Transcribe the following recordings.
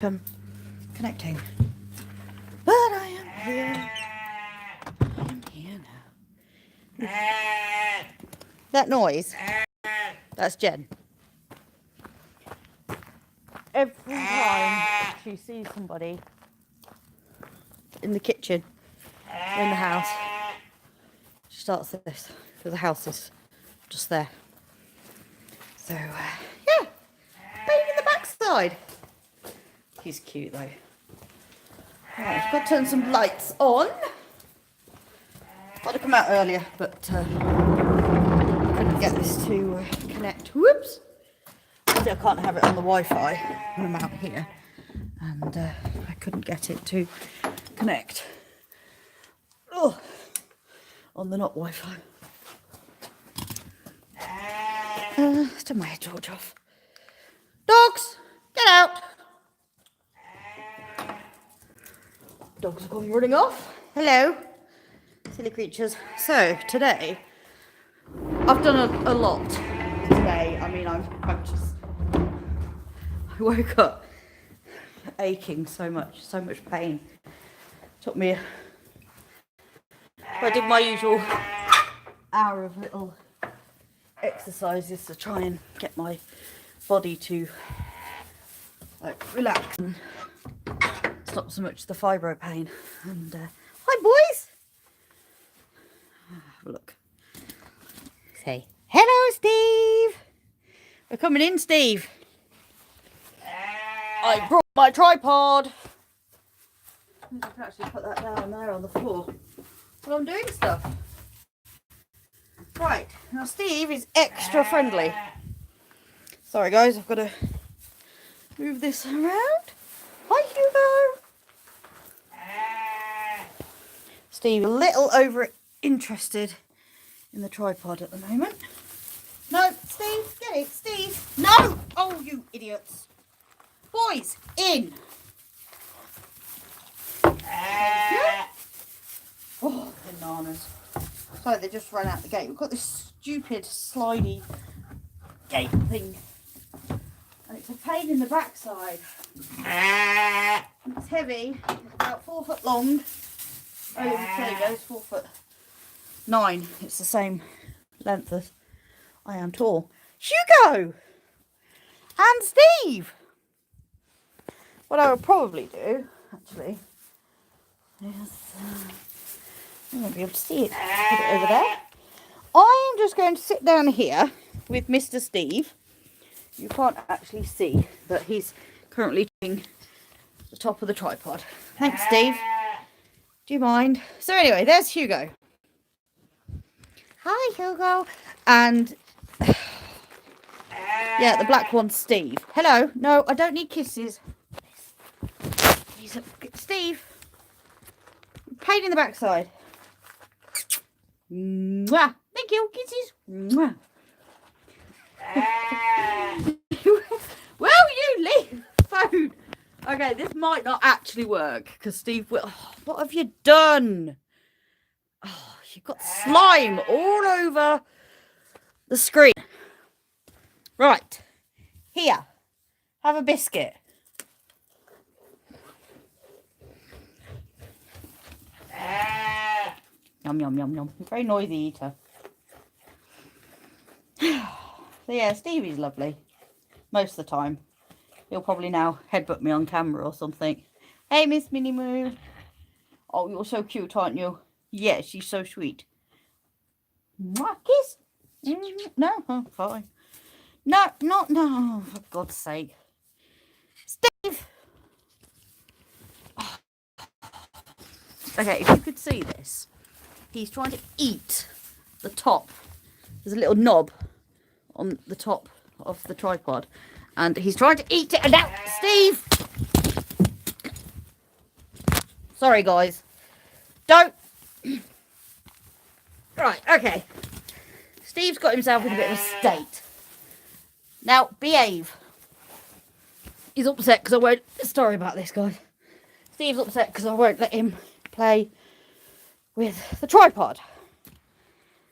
connecting. But I am here. I am here now. That noise, that's Jen. Every time she sees somebody in the kitchen or in the house, she starts this, because the house is just there. So, yeah, pain in the backside. He's cute though. Right, I've got to turn some lights on. Got to come out earlier, but couldn't get this to connect. Whoops! Obviously I can't have it on the Wi-Fi when I'm out here, and I couldn't get it to connect. Oh, on the not Wi-Fi. Let's turn my head torch off. Dogs, get out! Dogs are coming running off. Hello, silly creatures. So today, I've done a lot today. I mean, I woke up aching so much pain. Took me. I did my usual hour of little exercises to try and get my body to like relax and stop so much the fibro pain. And hi boys, have a look. Say hello, Steve. We're coming in, Steve. I brought my tripod. I can actually put that down there on the floor while I'm doing stuff. Right, now Steve is extra friendly. Sorry guys, I've got to move this around. Hi Hugo. Steve, a little over interested in the tripod at the moment. No, Steve, get it, Steve. No! Oh, you idiots. Boys, in. Oh, bananas. So they just ran out the gate. We've got this stupid slidey gate thing. And it's a pain in the backside. It's heavy. It's about 4 foot long. Oh, there you go, it's 4'9". It's the same length as I am tall. Hugo! And Steve! What I would probably do, actually, is... you won't be able to see it. Put it over there. I'm just going to sit down here with Mr. Steve. You can't actually see, but he's currently doing the top of the tripod. Thanks, Steve. Do you mind? So anyway, there's Hugo. Hi, Hugo. And yeah, the black one's Steve. Hello. No, I don't need kisses. Steve. Pain in the backside. Mwah. Thank you. Kisses. Mwah. Will you leave the phone? Okay, this might not actually work because Steve will. Oh, what have you done? Oh, you've got slime all over the screen. Right. Here. Have a biscuit. Yum, yum, yum, yum. Very noisy eater. So yeah, Stevie's lovely. Most of the time. He'll probably now headbutt me on camera or something. Hey, Miss Minnie Moo. Oh, you're so cute, aren't you? Yeah, she's so sweet. Mwah, kiss. No, oh, fine. No, no, for God's sake. Steve. Oh. Okay, if you could see this. He's trying to eat the top. There's a little knob on the top of the tripod. And he's trying to eat it. And now, Steve! Sorry, guys. Don't. Right, okay. Steve's got himself in a bit of a state. Now, behave. He's upset because I won't... Sorry about this, guys. Steve's upset because I won't let him play with the tripod.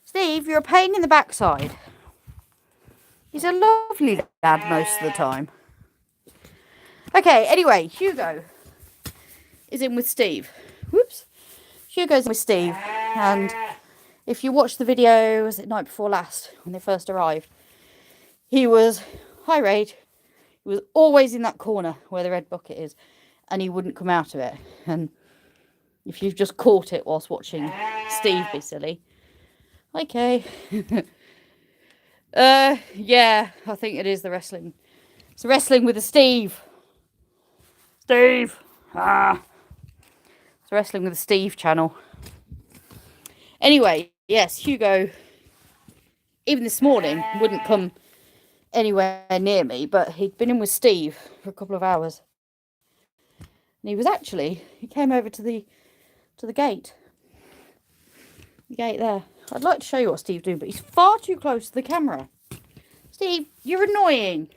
Steve, you're a pain in the backside. He's a lovely lad most of the time. Okay, anyway, Hugo is in with Steve. Whoops. Hugo's in with Steve. And if you watch the video, was it night before last, when they first arrived, he was high rage. He was always in that corner where the red bucket is. And he wouldn't come out of it. And if you've just caught it whilst watching Steve be silly. Okay. Yeah, I think it is the wrestling. It's wrestling with a Steve. Steve. It's wrestling with the Steve channel. Anyway, yes, Hugo, even this morning, wouldn't come anywhere near me, but he'd been in with Steve for a couple of hours. And he came over to the gate. The gate there. I'd like to show you what Steve's doing, but he's far too close to the camera. Steve, you're annoying.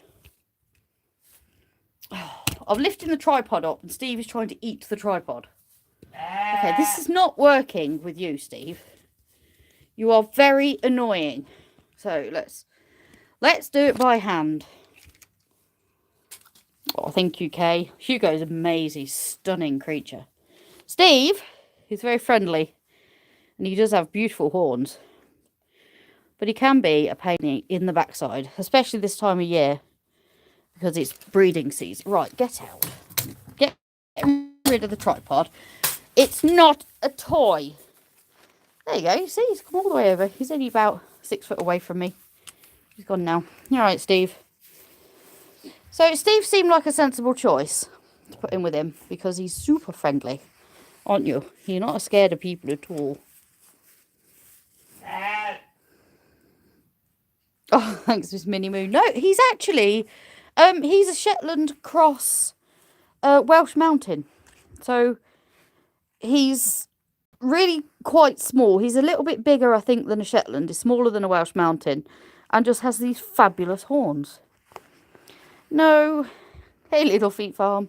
I'm lifting the tripod up and Steve is trying to eat the tripod. Okay, this is not working with you, Steve. You are very annoying. So let's do it by hand. Oh, thank you, Kay. Hugo's amazing, stunning creature. Steve, he's very friendly. And he does have beautiful horns. But he can be a pain in the backside. Especially this time of year. Because it's breeding season. Right, get out. Get rid of the tripod. It's not a toy. There you go. You see, he's come all the way over. He's only about 6 foot away from me. He's gone now. All right, Steve. So Steve seemed like a sensible choice to put in with him. Because he's super friendly. Aren't you? You're not scared of people at all. Oh, thanks, Miss Minnie Moo. No, he's actually... he's a Shetland cross Welsh Mountain. So he's really quite small. He's a little bit bigger, I think, than a Shetland. He's smaller than a Welsh Mountain. And just has these fabulous horns. No. Hey, Little Feet Farm.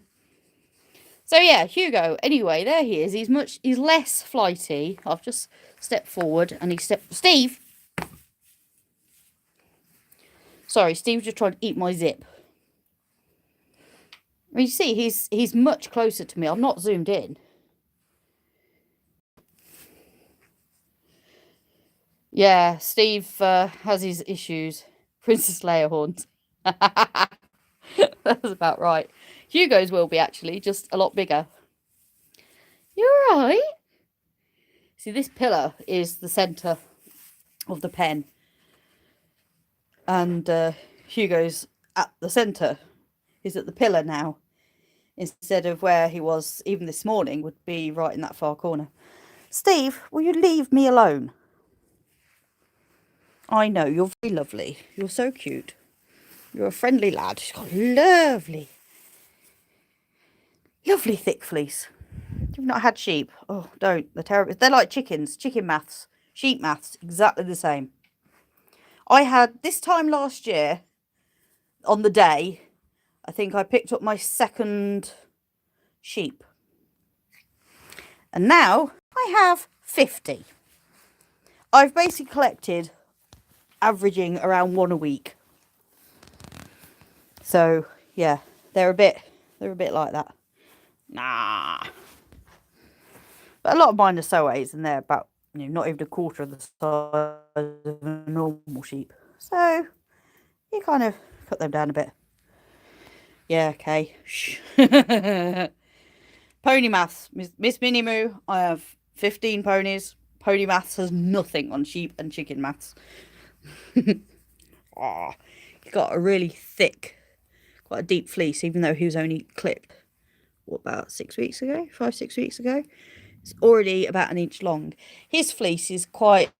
So yeah, Hugo. Anyway, there he is. He's less flighty. I've just stepped forward and Steve! Sorry, Steve's just trying to eat my zip. You see, he's much closer to me. I'm not zoomed in. Yeah, Steve has his issues. Princess Leia horns. That's about right. Hugo's will be, actually, just a lot bigger. You alright? See, this pillar is the centre of the pen. And Hugo's at the centre. He's at the pillar now. Instead of where he was even this morning, would be right in that far corner. Steve, will you leave me alone? I know, you're very lovely. You're so cute. You're a friendly lad. She's got lovely thick fleece. You've not had sheep. Oh, don't. They're terrible. They're like chickens. Chicken maths. Sheep maths. Exactly the same. I had, this time last year, on the day, I think I picked up my second sheep. And now I have 50. I've basically collected averaging around one a week. So yeah, they're a bit like that. Nah. But a lot of mine are Soa's and they're about, not even a quarter of the size of a normal sheep. So you kind of cut them down a bit. Yeah, okay. Shh. Pony maths. Miss Minnie Moo, I have 15 ponies. Pony maths has nothing on sheep and chicken maths. Oh, he got a really thick, quite a deep fleece, even though he was only clipped, about 6 weeks ago? 5, 6 weeks ago? It's already about an inch long. His fleece is quite,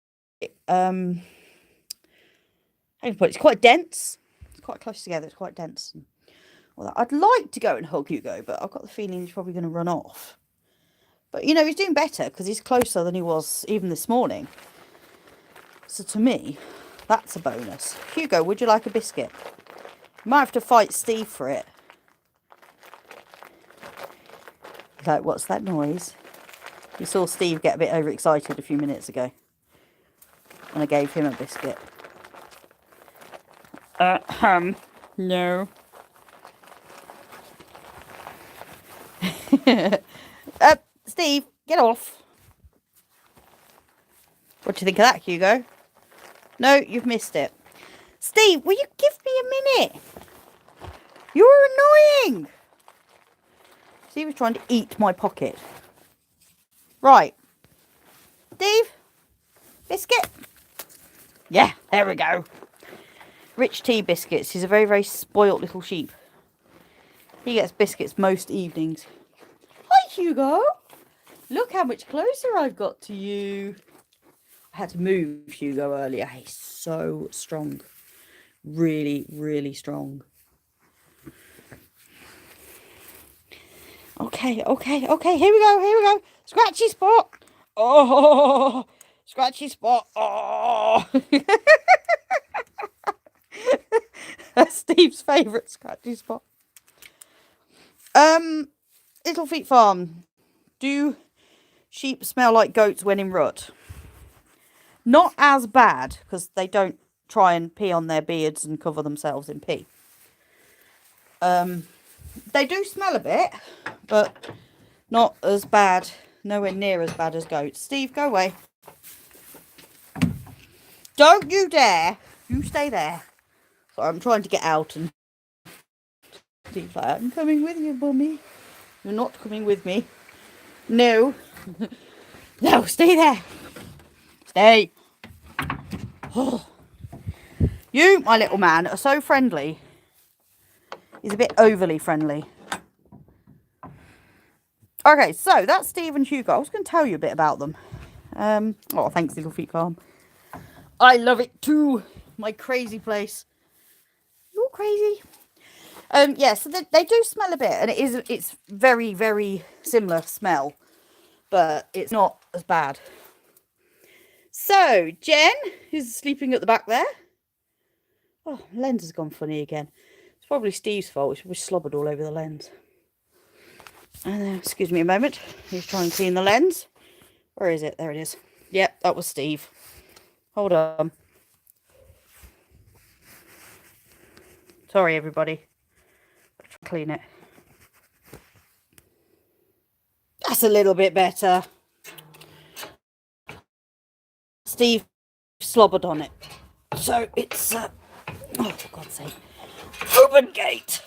how do you put it? It's quite dense. It's quite close together. It's quite dense. Well, I'd like to go and hug Hugo, but I've got the feeling he's probably going to run off. But, he's doing better because he's closer than he was even this morning. So to me, that's a bonus. Hugo, would you like a biscuit? You might have to fight Steve for it. Like, what's that noise? You saw Steve get a bit overexcited a few minutes ago. And I gave him a biscuit. No. Steve, get off. What do you think of that, Hugo? No, you've missed it. Steve, will you give me a minute? You're annoying. Steve was trying to eat my pocket. Right. Steve, biscuit. Yeah, there we go. Rich tea biscuits. He's a very, very spoilt little sheep. He gets biscuits most evenings. Hi, Hugo. Look how much closer I've got to you. I had to move Hugo earlier. He's so strong. Really, really strong. Okay. Here we go. Scratchy spot. Oh, scratchy spot. Oh. That's Steve's favourite scratchy spot. Little Feet Farm. Do sheep smell like goats when in rut? Not as bad, because they don't try and pee on their beards and cover themselves in pee. They do smell a bit, but not as bad, nowhere near as bad as goats. Steve, go away. Don't you dare. You stay there. Sorry, I'm trying to get out, and Steve's like, I'm coming with you, Mummy. You're not coming with me. No. No, stay there. Stay. Oh. You, my little man, are so friendly. He's a bit overly friendly. Okay, so that's Steve and Hugo. I was going to tell you a bit about them. Oh, thanks, Little Feet Farm. I love it too. My crazy place. You're crazy. Yeah, so they do smell a bit, and it's very, very similar smell, but it's not as bad. So, Jen, who's sleeping at the back there. Oh, lens has gone funny again. It's probably Steve's fault. We slobbered all over the lens. And excuse me a moment. He's trying to clean the lens. Where is it? There it is. Yep, that was Steve. Hold on. Sorry, everybody. I'll try to clean it. That's a little bit better. Steve slobbered on it. So it's... oh, for God's sake. Open gate.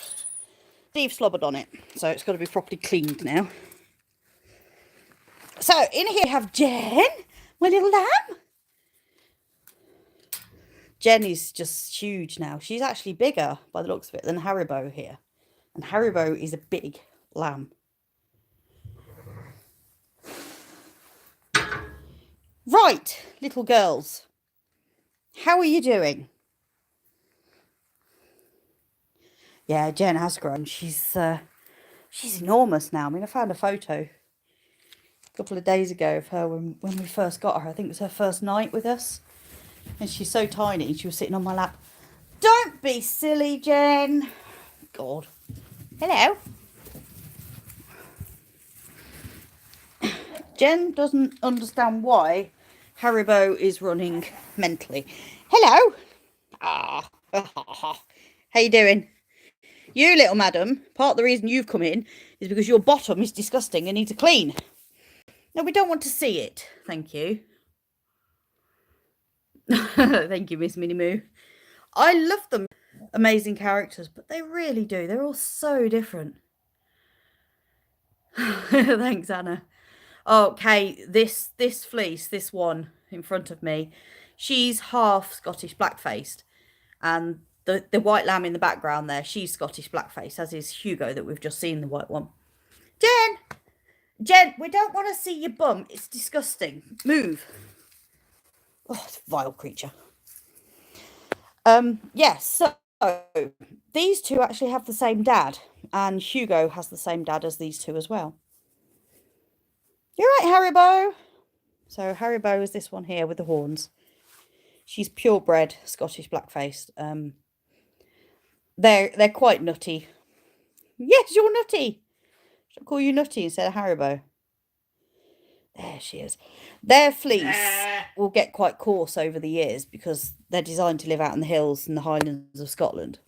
Steve slobbered on it. So it's got to be properly cleaned now. So in here we have Jen, my little lamb. Jen is just huge now. She's actually bigger, by the looks of it, than Haribo here. And Haribo is a big lamb. Right, little girls. How are you doing? Yeah, Jen has grown. She's enormous now. I mean, I found a photo a couple of days ago of her when we first got her. I think it was her first night with us. And she's so tiny. She was sitting on my lap. Don't be silly, Jen. God. Hello. Jen doesn't understand why Haribo is running mentally. Hello. Ah. How you doing? You, little madam, part of the reason you've come in is because your bottom is disgusting and needs a clean. No, we don't want to see it. Thank you. Thank you, Miss Minnie Moo. I love them. Amazing characters, but they really do. They're all so different. Thanks, Anna. Okay, this fleece, this one in front of me, she's half Scottish black-faced. And the white lamb in the background there, she's Scottish black-faced, as is Hugo that we've just seen, the white one. Jen, we don't want to see your bum. It's disgusting. Move. Oh, it's a vile creature. Yes, so these two actually have the same dad, and Hugo has the same dad as these two as well. You're right, Haribo. So Haribo is this one here with the horns. She's purebred Scottish black-faced. They're quite nutty. Yes, you're nutty. Should I call you Nutty instead of Haribo? There she is. Their fleece will get quite coarse over the years because they're designed to live out in the hills and the highlands of Scotland.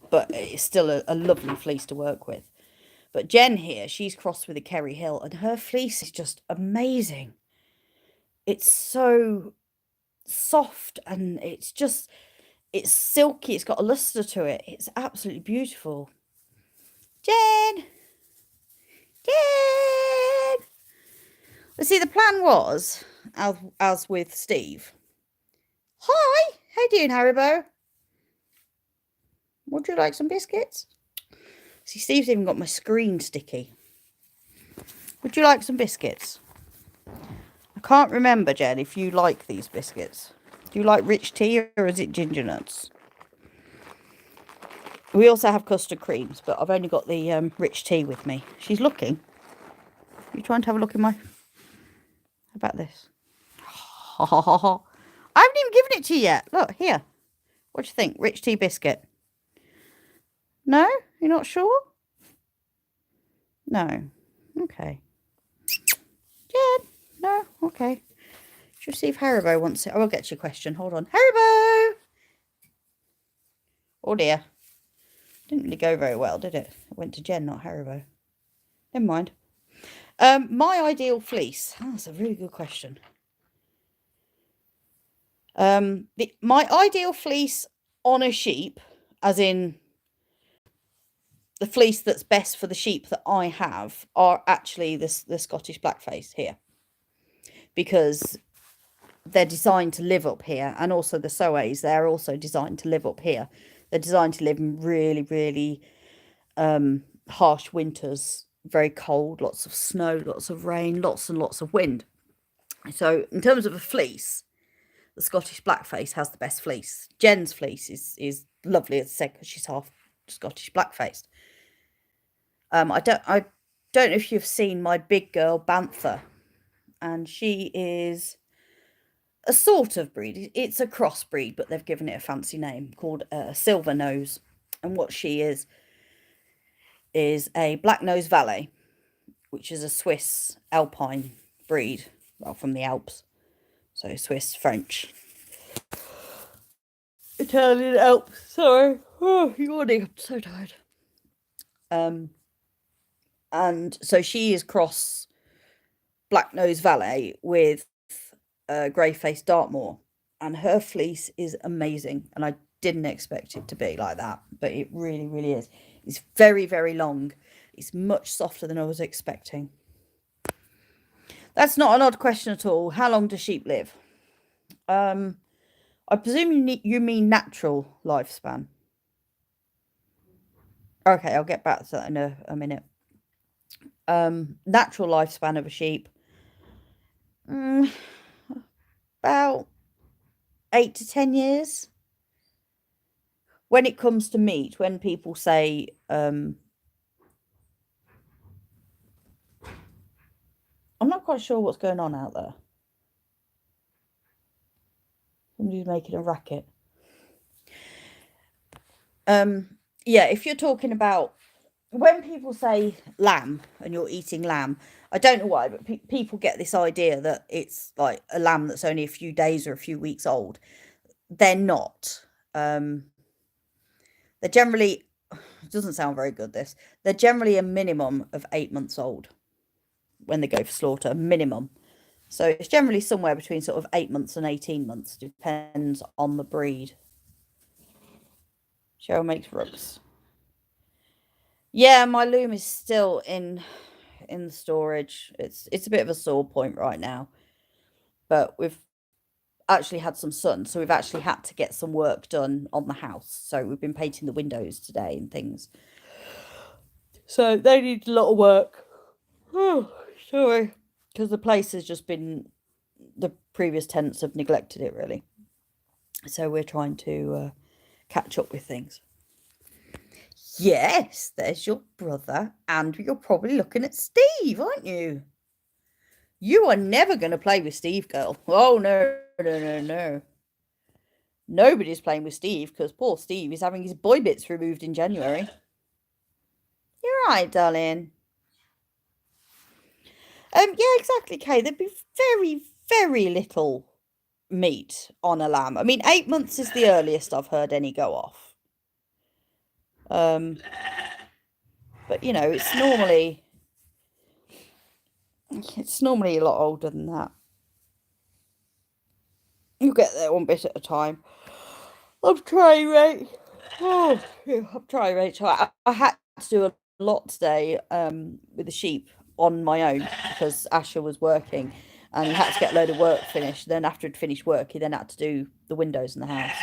but it's still a lovely fleece to work with. But Jen here, she's crossed with a Kerry Hill, and her fleece is just amazing. It's so soft, and it's silky. It's got a luster to it. It's absolutely beautiful. Jen! Jen! But see, the plan was, as with Steve. Hi! How you doing, Haribo? Would you like some biscuits? See, Steve's even got my screen sticky. Would you like some biscuits? I can't remember, Jen, if you like these biscuits. Do you like rich tea or is it ginger nuts? We also have custard creams, but I've only got the rich tea with me. She's looking. Are you trying to have a look in my... How about this? Ha ha ha ha. I haven't even given it to you yet. Look, here. What do you think? Rich tea biscuit? No? You're not sure? No. Okay. Jen? No? Okay. Should see if Haribo wants it. I will get you a question. Hold on. Haribo! Oh dear. Didn't really go very well, did it? It went to Jen, not Haribo. Never mind. My ideal fleece. Oh, that's a really good question. My ideal fleece on a sheep, as in the fleece that's best for the sheep that I have, are actually the Scottish Blackface here, because they're designed to live up here, and also the Soays, they're also designed to live up here. They're designed to live in really, really harsh winters, very cold, lots of snow, lots of rain, lots and lots of wind. So in terms of a fleece, the Scottish Blackface has the best fleece. Jen's fleece is lovely, as I said, because she's half Scottish Blackfaced. I don't know if you've seen my big girl Bantha, and she is a sort of breed. It's a crossbreed, but they've given it a fancy name called Silver Nose. And what she is a black nose valet, which is a Swiss Alpine breed, well, from the Alps. So Swiss, French, Italian, Alps. Sorry, oh, yawning. I'm so tired. And so she is cross black nose valet with grey-faced Dartmoor, and her fleece is amazing, and I didn't expect it to be like that, but it really, really is. It's very, very long. It's much softer than I was expecting. That's not an odd question at all. How long do sheep live? I presume you mean natural lifespan. Okay, I'll get back to that in a minute. Natural lifespan of a sheep, about 8 to 10 years. When it comes to meat, when people say, I'm not quite sure what's going on out there. Somebody's making a racket. Yeah, if you're talking about when people say lamb and you're eating lamb, I don't know why, but people get this idea that it's like a lamb that's only a few days or a few weeks old. They're not. They're generally, it doesn't sound very good, this. They're generally a minimum of 8 months old when they go for slaughter, minimum. So it's generally somewhere between sort of 8 months and 18 months, depends on the breed. Cheryl makes rubs. Yeah, my loom is still in the storage. It's a bit of a sore point right now, but we've actually had some sun, so we've actually had to get some work done on the house. So we've been painting the windows today and things. So they need a lot of work. Oh, sorry, because the place has just been, the previous tenants have neglected it really. So we're trying to catch up with things. Yes, there's your brother, and you're probably looking at Steve, aren't you? You are never going to play with Steve, girl. Oh, no, no, no, no. Nobody's playing with Steve, because poor Steve is having his boy bits removed in January. You're right, darling. Yeah, exactly, Kay. There'd be very, very little meat on a lamb. I mean, 8 months is the earliest I've heard any go off. Um, but you know, it's normally a lot older than that. You get there one bit at a time. I'm trying, mate. Oh, phew, I'm trying, Rachel. I had to do a lot today with the sheep on my own because Asher was working and he had to get a load of work finished. Then after he'd finished work, he then had to do the windows in the house.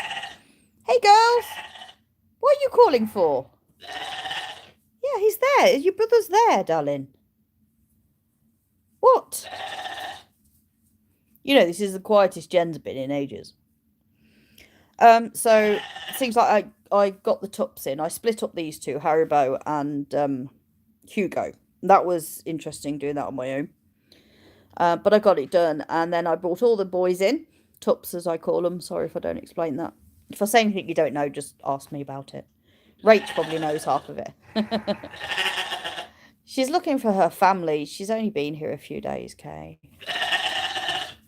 Hey, girls, what are you calling for? Yeah, he's there. Your brother's there, darling. What? You know, this is the quietest Jen's been in ages. So things like I got the tups in. I split up these two, Haribo and Hugo. That was interesting doing that on my own. But I got it done, and then I brought all the boys in, tups as I call them. Sorry if I don't explain that. If I say anything you don't know, just ask me about it. Rach probably knows half of it. She's looking for her family. She's only been here a few days, Kay.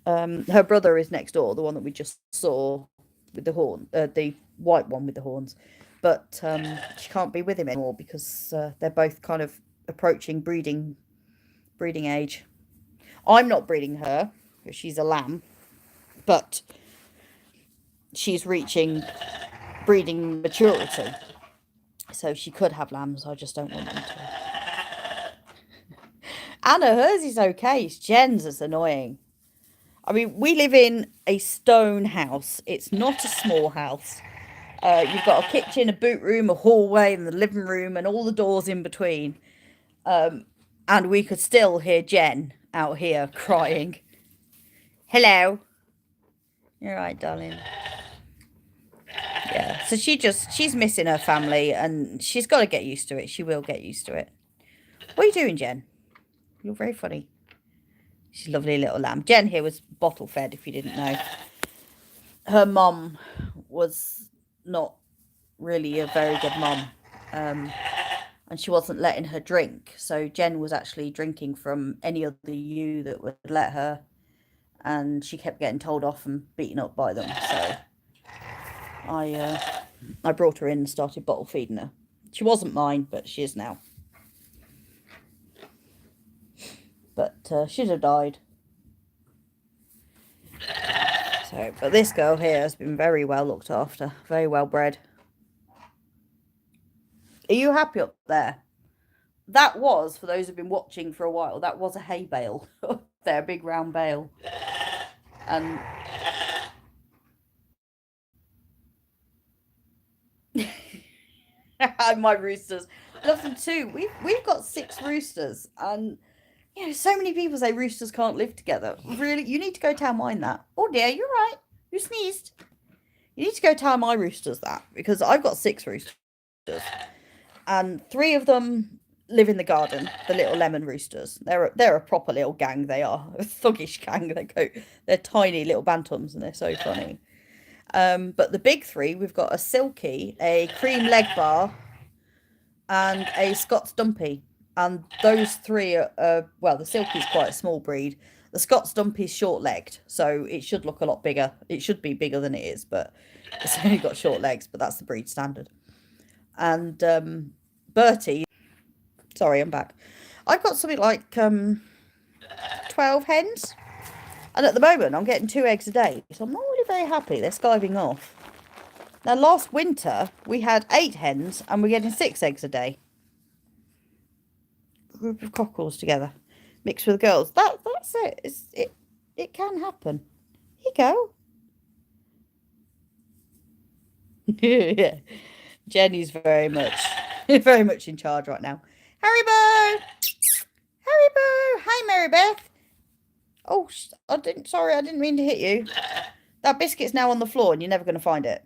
Her brother is next door, the one that we just saw with the horn, the white one with the horns. But she can't be with him anymore because they're both kind of approaching breeding age. I'm not breeding her because she's a lamb, but she's reaching breeding maturity. So she could have lambs. I just don't want them to. Anna, hers is okay. It's Jen's that's annoying. I mean, we live in a stone house. It's not a small house. You've got a kitchen, a boot room, a hallway, and the living room, and all the doors in between. And we could still hear Jen out here crying. Hello. You're right, darling. Yeah, so she's missing her family, and she's got to get used to it. She will get used to it. What are you doing, Jen? You're very funny. She's a lovely little lamb. Jen here was bottle fed, if you didn't know. Her mum was not really a very good mum. And she wasn't letting her drink. So Jen was actually drinking from any other ewe that would let her. And she kept getting told off and beaten up by them. So I brought her in and started bottle feeding her. She wasn't mine, but she is now. But she'd have died. So, but this girl here has been very well looked after, very well bred. Are you happy up there? That was, for those who've been watching for a while, that was a hay bale up there, a big round bale. And my roosters, I love them too. We've got 6 roosters, and you know, so many people say roosters can't live together. Really, you need to go tell mine that. Oh dear, you're right. You sneezed. You need to go tell my roosters that, because I've got 6 roosters, and 3 of them live in the garden. The little lemon roosters. They're a proper little gang. They are a thuggish gang. They're tiny little bantams, and they're so funny. But the big 3, we've got a silky, a cream leg bar, and a Scots dumpy. And those 3 are well, the silky's quite a small breed. The Scots dumpy's short-legged, so it should look a lot bigger. It should be bigger than it is, but it's only got short legs, but that's the breed standard. And Bertie, sorry, I'm back. I've got something like 12 hens. And at the moment, I'm getting 2 eggs a day. So I'm not really very happy. They're skiving off. Now, last winter, we had 8 hens, and we're getting 6 eggs a day. A group of cockerels together, mixed with girls. That's it. It can happen. Here you go. Yeah. Jenny's very much in charge right now. Haribo! Haribo! Hi, Mary Beth. Oh, I didn't mean to hit you. That biscuit's now on the floor and you're never going to find it.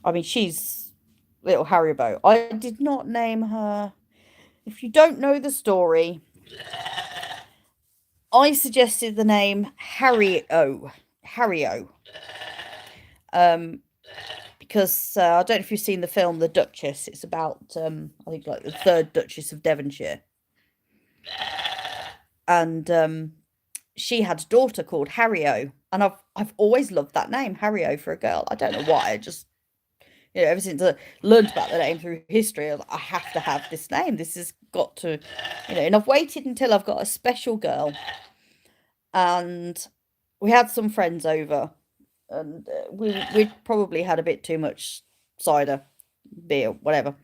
I mean, she's little Haribo. I did not name her. If you don't know the story, I suggested the name Harry-O. Because I don't know if you've seen the film The Duchess. It's about, I think, like the 3rd Duchess of Devonshire. And she had a daughter called Harrio, and I've always loved that name, Harrio, for a girl. I don't know why. I just, ever since I learned about the name through history, I have to have this name. This has got to, and I've waited until I've got a special girl. And we had some friends over, and we'd probably had a bit too much cider, beer, whatever.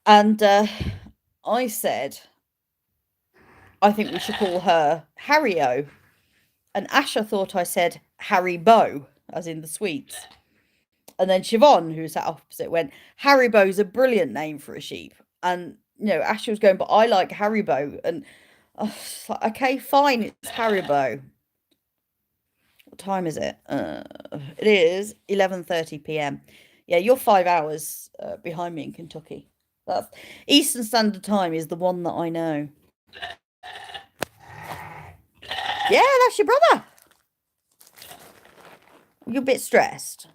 And I said, I think we should call her Harrio. And Asha thought I said Haribo, as in the sweets. And then Siobhan, who sat opposite, went, Haribo's a brilliant name for a sheep. And, Asha was going, but I like Haribo. And I was like, okay, fine, it's Haribo. What time is it? It is 11:30 p.m. Yeah, you're 5 hours behind me in Kentucky. That's Eastern Standard Time is the one that I know. Yeah, that's your brother. You're a bit stressed.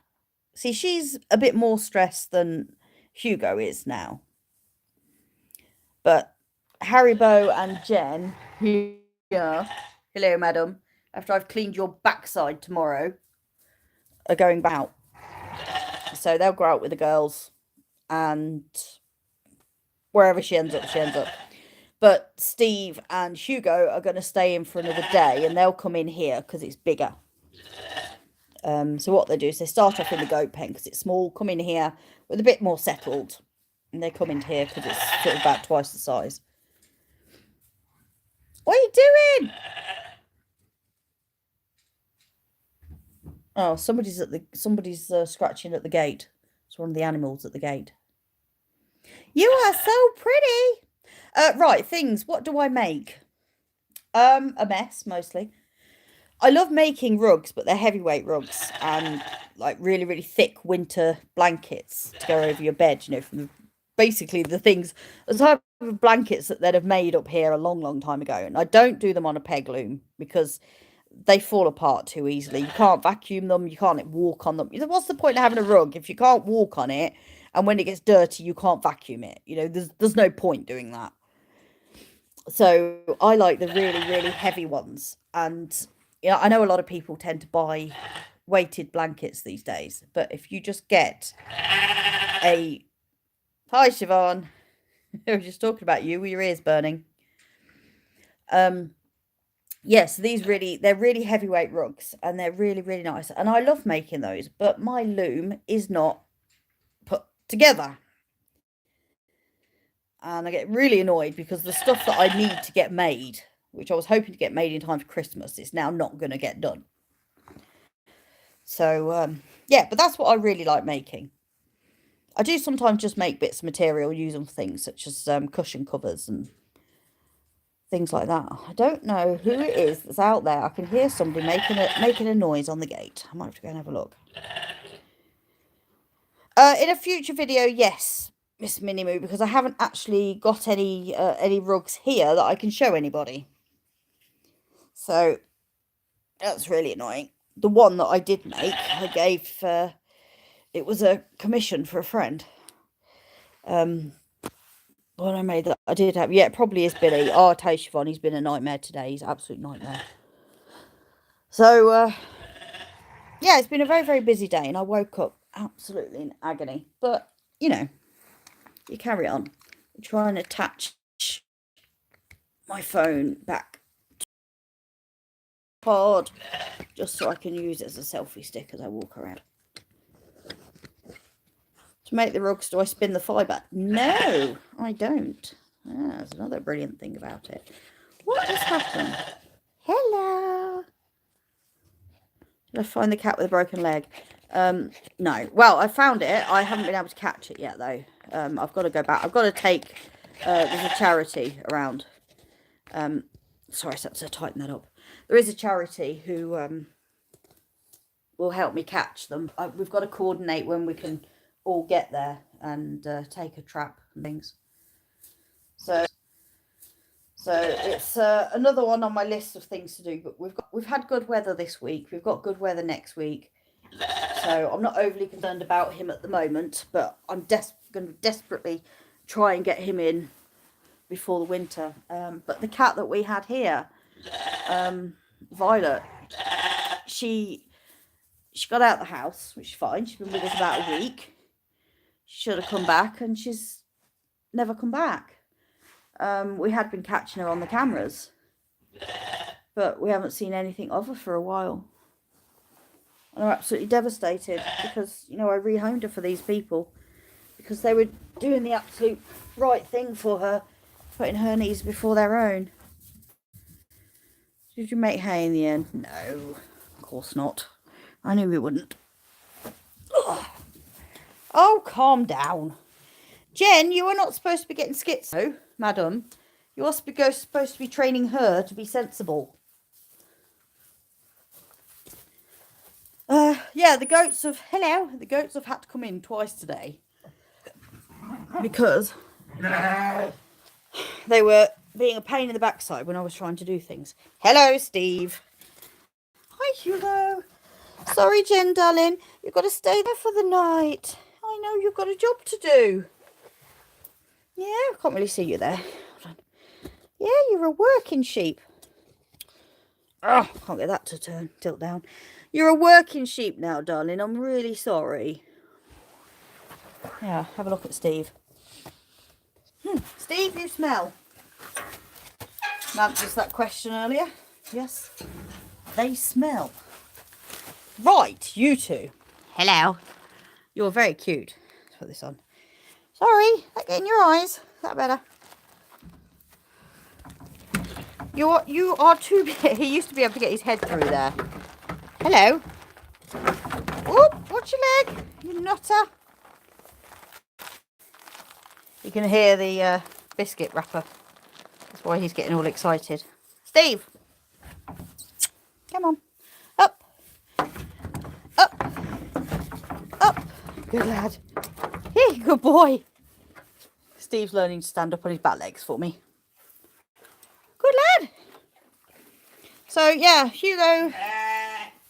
See, she's a bit more stressed than Hugo is now. But Haribo and Jen, here, hello, madam, after I've cleaned your backside tomorrow, are going back out. So they'll go out with the girls, and wherever she ends up, she ends up. But Steve and Hugo are going to stay in for another day, and they'll come in here because it's bigger. So what they do is they start off in the goat pen because it's small, come in here with a bit more settled, and they come in here because it's sort of about twice the size. What are you doing? Oh, somebody's scratching at the gate. It's one of the animals at the gate. You are so pretty. Right, things. What do I make? A mess mostly. I love making rugs, but they're heavyweight rugs and like really, really thick winter blankets to go over your bed. From basically the type of blankets that they'd have made up here a long, long time ago. And I don't do them on a peg loom because they fall apart too easily. You can't vacuum them. You can't walk on them. What's the point of having a rug if you can't walk on it? And when it gets dirty, you can't vacuum it. There's no point doing that. So I like the really, really heavy ones. And I know a lot of people tend to buy weighted blankets these days. But if you just get Hi, Siobhan. I was just talking about you with your ears burning. Yes, they're really heavyweight rugs, and they're really, really nice. And I love making those, but my loom is not put together. And I get really annoyed because the stuff that I need to get made, which I was hoping to get made in time for Christmas, is now not going to get done. So, yeah, but that's what I really like making. I do sometimes just make bits of material, use them for things such as cushion covers and things like that. I don't know who it is that's out there. I can hear somebody making a noise on the gate. I might have to go and have a look. In a future video, yes, Miss Minimoo, because I haven't actually got any rugs here that I can show anybody. So that's really annoying. The one that I did make, I gave it was a commission for a friend. What I made that I did have, yeah, it probably is Billy. Oh, I tell you, Siobhan, he's been a nightmare today. He's an absolute nightmare. So, yeah, it's been a very, very busy day, and I woke up absolutely in agony. But, you carry on. I'm trying to attach my phone back to the pod, just so I can use it as a selfie stick as I walk around. To make the rugs, do I spin the fibre? No, I don't. That's another brilliant thing about it. What has happened? Hello. Did I find the cat with a broken leg? No. Well, I found it. I haven't been able to catch it yet, though. I've got to go back. I've got to take... there's a charity around. Sorry, so to tighten that up. There is a charity who will help me catch them. We've got to coordinate when we can all get there and take a trap and things. So it's another one on my list of things to do. But we've had good weather this week. We've got good weather next week. So I'm not overly concerned about him at the moment. But I'm going to desperately try and get him in before the winter. But the cat that we had here Violet, she got out of the house, which is fine. She's been with us about a week. She should have come back, and she's never come back. We had been catching her on the cameras, but we haven't seen anything of her for a while. And I'm absolutely devastated because, you know, I rehomed her for these people because they were doing the absolute right thing for her, putting her needs before their own. Did you make hay in the end? No, of course not. I knew we wouldn't. Ugh. Oh, calm down. Jen, you are not supposed to be getting schizo, madam. You are supposed to be training her to be sensible. Yeah, the goats have had to come in twice today because they were being a pain in the backside when I was trying to do things. Hello, Steve. Hi, Hugo. Sorry, Jen, darling. You've got to stay there for the night. I know you've got a job to do. Yeah, I can't really see you there. Hold on. Yeah, you're a working sheep. Oh, can't get that to tilt down. You're a working sheep now, darling. I'm really sorry. Yeah, have a look at Steve. Steve, you smell. Answers that question earlier. Yes, they smell. Right, you two. Hello. You're very cute. Let's put this on. Sorry, that get in your eyes. Is that better? You are too big. He used to be able to get his head through there. Hello. Whoop, watch your leg, you nutter. You can hear the biscuit wrapper. That's why he's getting all excited. Steve. Come on. Up. Up. Up. Good lad. Hey, good boy. Steve's learning to stand up on his back legs for me. Good lad. So, yeah, Hugo,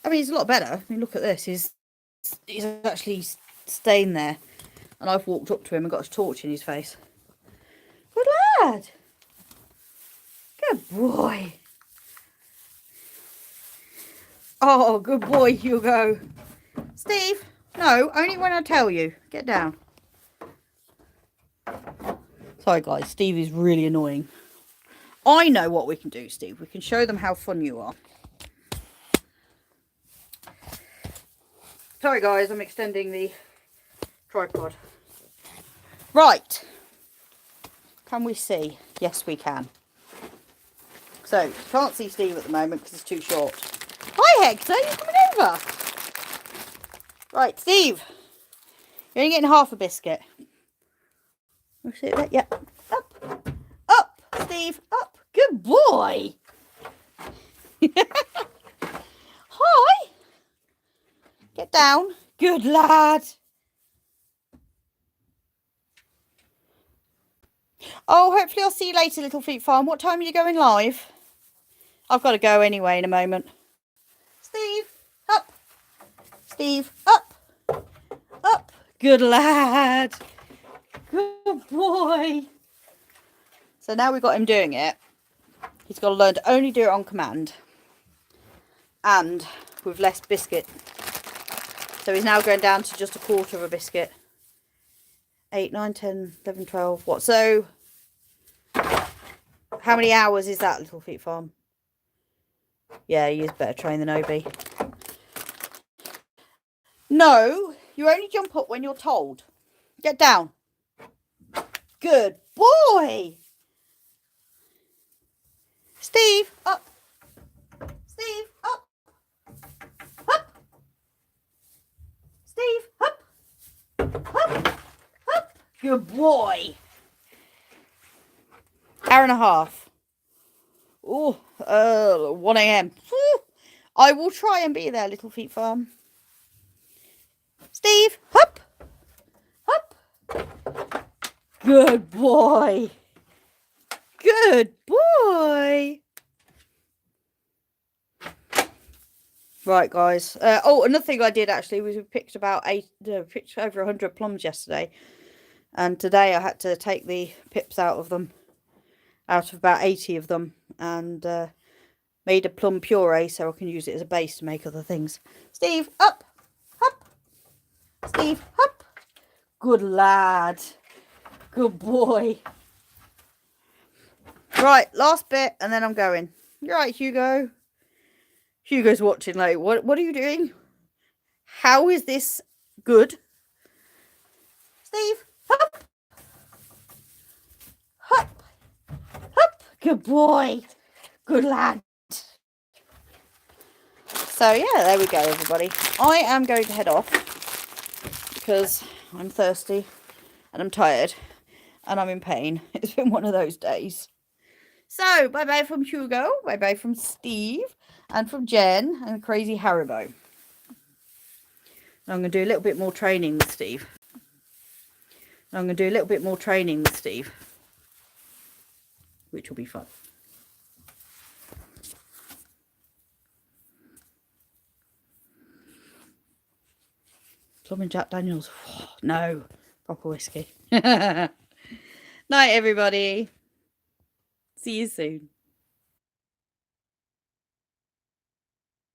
I mean, he's a lot better. I mean, look at this. He's actually staying there. And I've walked up to him and got a torch in his face. Good lad. Good boy. Oh, good boy, Hugo. Steve, no, only when I tell you. Get down. Sorry, guys. Steve is really annoying. I know what we can do, Steve. We can show them how fun you are. Sorry, guys. I'm extending the tripod. Right. Can we see? Yes, we can. So, you can't see Steve at the moment because it's too short. Hi, Hector. You coming over? Right, Steve. You're only getting half a biscuit. We'll see that. Yeah. Up. Up, Steve. Up. Good boy. Hi. Get down. Good lad. Oh, hopefully I'll see you later, Little Feet Farm. What time are you going live? I've got to go anyway in a moment. Steve, up. Steve, up. Up. Good lad. Good boy. So now we've got him doing it. He's got to learn to only do it on command. And with less biscuit. So he's now going down to just a quarter of a biscuit. 8, 9, 10, 11, 12. What? So how many hours is that, Little Feet Farm? Yeah, you better train than Obi. No, you only jump up when you're told. Get down. Good boy. Steve, up. Steve, up. Up. Steve, up. Up. Up. Good boy. Hour and a half. Oh, 1 a.m. I will try and be there, Little Feet Farm. Steve, up. Up. Good boy. Good boy. Right, guys. Oh, another thing I did actually was we picked picked over 100 plums yesterday, and today I had to take the pips out of them, out of about 80 of them, and made a plum puree so I can use it as a base to make other things. Steve, up, up. Steve, up. Good lad. Good boy. Right, last bit, and then I'm going. You're right, Hugo. Hugo's watching, like, what are you doing? How is this good? Steve, up. Up. Up. Good boy. Good lad. So, yeah, there we go, everybody. I am going to head off because I'm thirsty and I'm tired and I'm in pain. It's been one of those days. So, bye-bye from Hugo, bye-bye from Steve, and from Jen and Crazy Haribo. I'm going to do a little bit more training with Steve. Which will be fun. Plum and Jack Daniels. No, proper whiskey. Night, everybody. See you soon.